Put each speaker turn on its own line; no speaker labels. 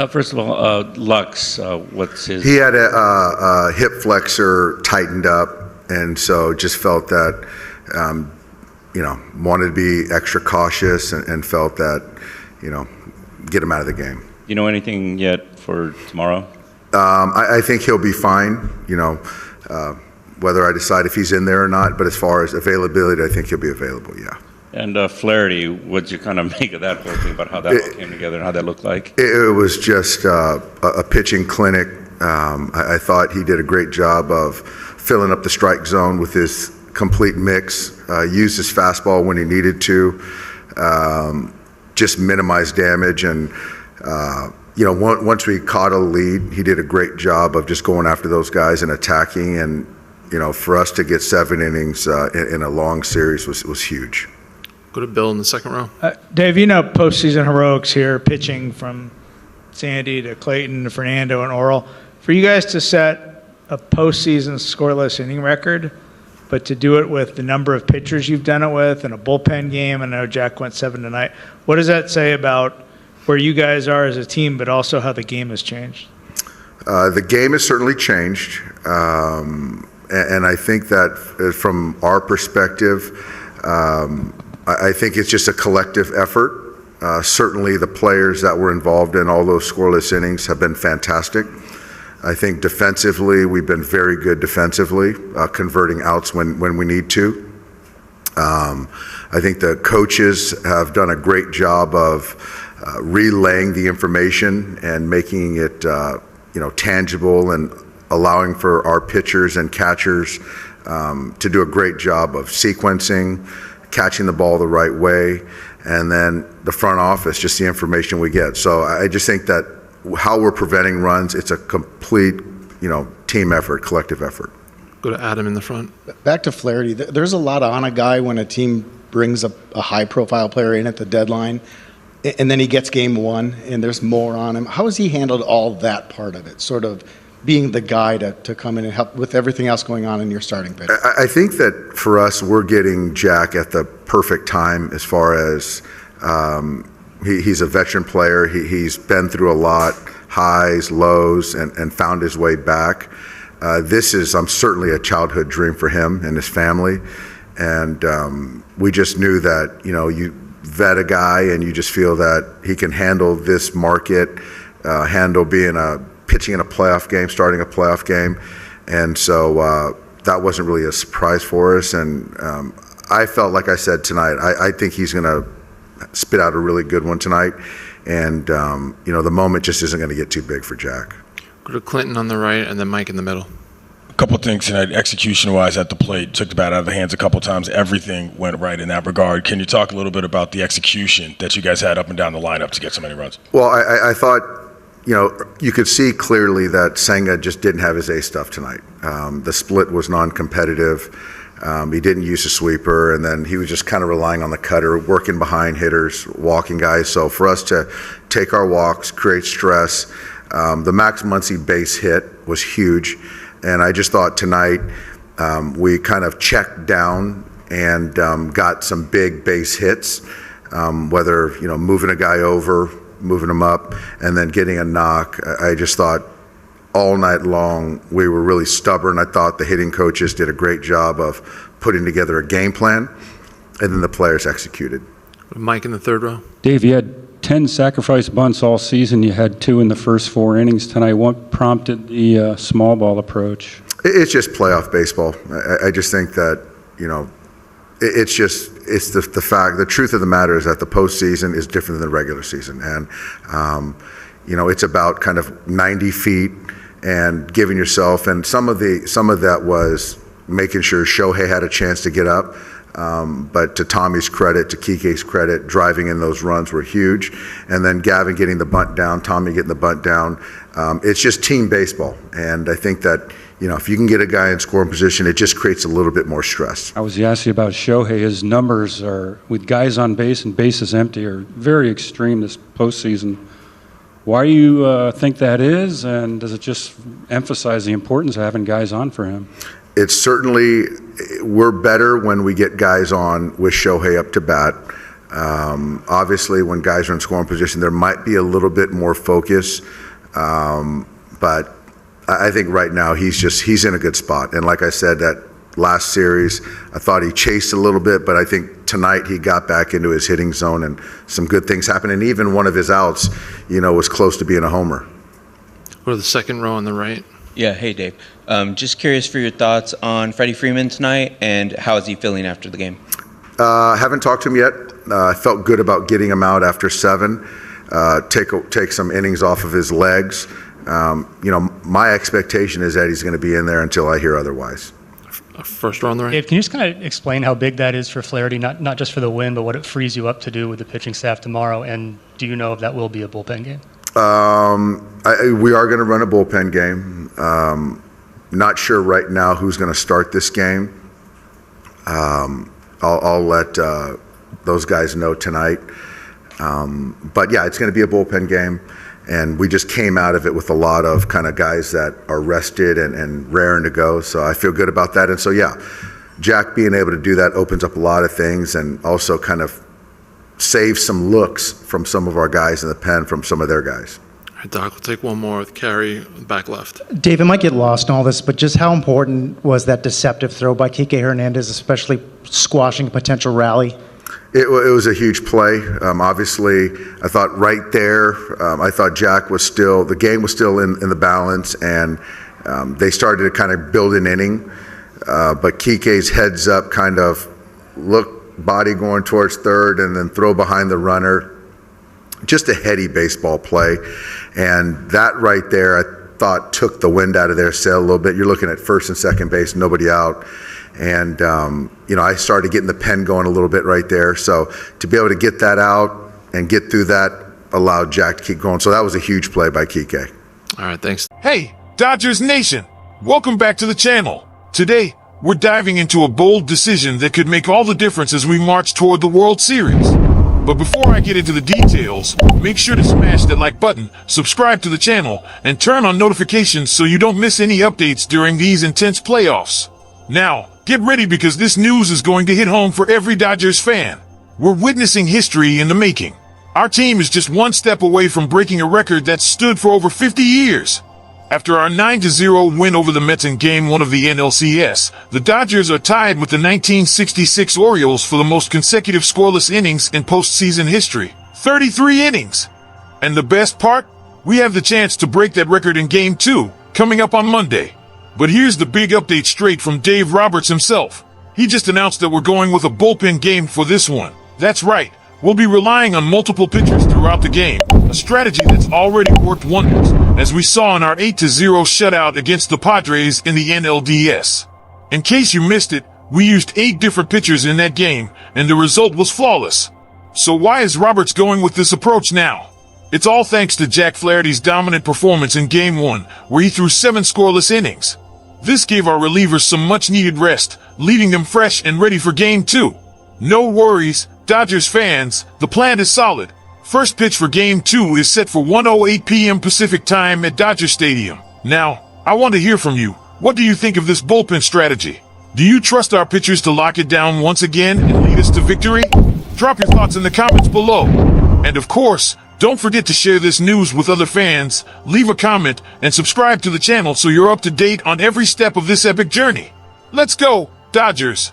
First of all, Lux, what's his?
He had a hip flexor tightened up, and so just felt that, wanted to be extra cautious and felt that, get him out of the game.
You know anything yet for tomorrow?
I think he'll be fine, whether I decide if he's in there or not, but as far as availability, I think he'll be available, yeah.
And Flaherty, what'd you kind of make of that whole thing about how that all came together and how that looked like?
It was just a pitching clinic. I thought he did a great job of filling up the strike zone with his complete mix, used his fastball when he needed to, just minimize damage. And, once we caught a lead, he did a great job of just going after those guys and attacking. And, for us to get 7 innings in a long series was huge.
Go to Bill in the second row.
Dave, postseason heroics here, pitching from Sandy to Clayton to Fernando and Oral. For you guys to set a postseason scoreless inning record, but to do it with the number of pitchers you've done it with and a bullpen game, I know Jack went 7 tonight. What does that say about where you guys are as a team, but also how the game has changed?
The game has certainly changed. And I think that from our perspective, I think it's just a collective effort. Certainly the players that were involved in all those scoreless innings have been fantastic. I think defensively, we've been very good defensively, converting outs when we need to. I think the coaches have done a great job of relaying the information and making it tangible and allowing for our pitchers and catchers to do a great job of sequencing, catching the ball the right way, and then the front office, just the information we get. So I just think that how we're preventing runs, it's a complete, team effort, collective effort.
Go to Adam in the front.
Back to Flaherty. There's a lot on a guy when a team brings a high-profile player in at the deadline, and then he gets game 1, and there's more on him. How has he handled all that part of it, sort of being the guy to come in and help with everything else going on in your starting pitch?
I think that for us, we're getting Jack at the perfect time as far as he's a veteran player. He's been through a lot, highs, lows, and found his way back. This is certainly a childhood dream for him and his family. And we just knew that, you vet a guy and you just feel that he can handle this market, handle pitching in a playoff game, starting a playoff game. And so that wasn't really a surprise for us. And I felt, like I said tonight, I think he's going to spit out a really good one tonight. And, the moment just isn't going to get too big for Jack.
Go to Clinton on the right and then Mike in the middle.
A couple of things tonight, execution-wise at the plate, took the bat out of the hands a couple of times. Everything went right in that regard. Can you talk a little bit about the execution that you guys had up and down the lineup to get so many runs?
Well, I thought, you could see clearly that Senga just didn't have his A stuff tonight. The split was non-competitive. He didn't use a sweeper, and then he was just kind of relying on the cutter, working behind hitters, walking guys. So for us to take our walks, create stress, the Max Muncy base hit was huge. And I just thought tonight we kind of checked down and got some big base hits, whether, moving a guy over, moving him up, and then getting a knock. I just thought all night long we were really stubborn. I thought the hitting coaches did a great job of putting together a game plan, and then the players executed.
Mike in the third row.
Dave, you had 10 sacrifice bunts all season. You had 2 in the first 4 innings tonight. What prompted the small ball approach?
It's just playoff baseball. I just think that, it's the truth of the matter is that the postseason is different than the regular season. And, it's about kind of 90 feet and giving yourself, and some of that was making sure Shohei had a chance to get up. But to Tommy's credit, to Kike's credit, driving in those runs were huge. And then Gavin getting the bunt down, Tommy getting the bunt down. It's just team baseball. And I think that, if you can get a guy in scoring position, it just creates a little bit more stress.
I was asking about Shohei. His numbers are, with guys on base and bases empty, are very extreme this postseason. Why do you think that is? And does it just emphasize the importance of having guys on for him?
It's certainly, we're better when we get guys on with Shohei up to bat. Obviously, when guys are in scoring position, there might be a little bit more focus, but I think right now he's in a good spot. And like I said, that last series, I thought he chased a little bit, but I think tonight he got back into his hitting zone and some good things happened. And even one of his outs, was close to being a homer.
Go to the second row on the right.
Yeah, hey Dave. Just curious for your thoughts on Freddie Freeman tonight, and how is he feeling after the game?
Haven't talked to him yet. I felt good about getting him out after 7. Take some innings off of his legs. My expectation is that he's going to be in there until I hear otherwise.
First row on the right.
Dave, can you just kind of explain how big that is for Flaherty, not just for the win, but what it frees you up to do with the pitching staff tomorrow? And do you know if that will be a bullpen game?
We are going to run a bullpen game. Not sure right now who's going to start this game. I'll let those guys know tonight. But yeah, it's going to be a bullpen game. And we just came out of it with a lot of kind of guys that are rested and raring to go. So I feel good about that. And so, yeah, Jack being able to do that opens up a lot of things and also kind of saves some looks from some of our guys in the pen from some of their guys.
All right, Doc, we'll take one more with Carey, back left.
Dave, it might get lost in all this, but just how important was that deceptive throw by Kike Hernandez, especially squashing a potential rally?
It was a huge play. Obviously, I thought right there, I thought Jack was still, the game was still in the balance, and they started to kind of build an inning. But Kike's heads up kind of body going towards third and then throw behind the runner. Just a heady baseball play. And that right there, I thought took the wind out of their sail a little bit. You're looking at first and second base, nobody out. And, I started getting the pen going a little bit right there. So to be able to get that out and get through that allowed Jack to keep going. So that was a huge play by Kike.
All right, thanks.
Hey, Dodgers Nation! Welcome back to the channel. Today, we're diving into a bold decision that could make all the difference as we march toward the World Series. But before I get into the details, make sure to smash that like button, subscribe to the channel, and turn on notifications so you don't miss any updates during these intense playoffs. Now, get ready because this news is going to hit home for every Dodgers fan. We're witnessing history in the making. Our team is just one step away from breaking a record that stood for over 50 years. After our 9-0 win over the Mets in Game 1 of the NLCS, the Dodgers are tied with the 1966 Orioles for the most consecutive scoreless innings in postseason history. 33 innings! And the best part? We have the chance to break that record in Game 2, coming up on Monday. But here's the big update straight from Dave Roberts himself. He just announced that we're going with a bullpen game for this one. That's right, we'll be relying on multiple pitchers throughout the game, a strategy that's already worked wonders, as we saw in our 8-0 shutout against the Padres in the NLDS. In case you missed it, we used 8 different pitchers in that game, and the result was flawless. So why is Roberts going with this approach now? It's all thanks to Jack Flaherty's dominant performance in Game 1, where he threw 7 scoreless innings. This gave our relievers some much-needed rest, leaving them fresh and ready for Game 2. No worries, Dodgers fans, the plan is solid. First pitch for Game 2 is set for 1:08 p.m. Pacific Time at Dodger Stadium. Now, I want to hear from you. What do you think of this bullpen strategy? Do you trust our pitchers to lock it down once again and lead us to victory? Drop your thoughts in the comments below. And of course, don't forget to share this news with other fans, leave a comment, and subscribe to the channel so you're up to date on every step of this epic journey. Let's go, Dodgers!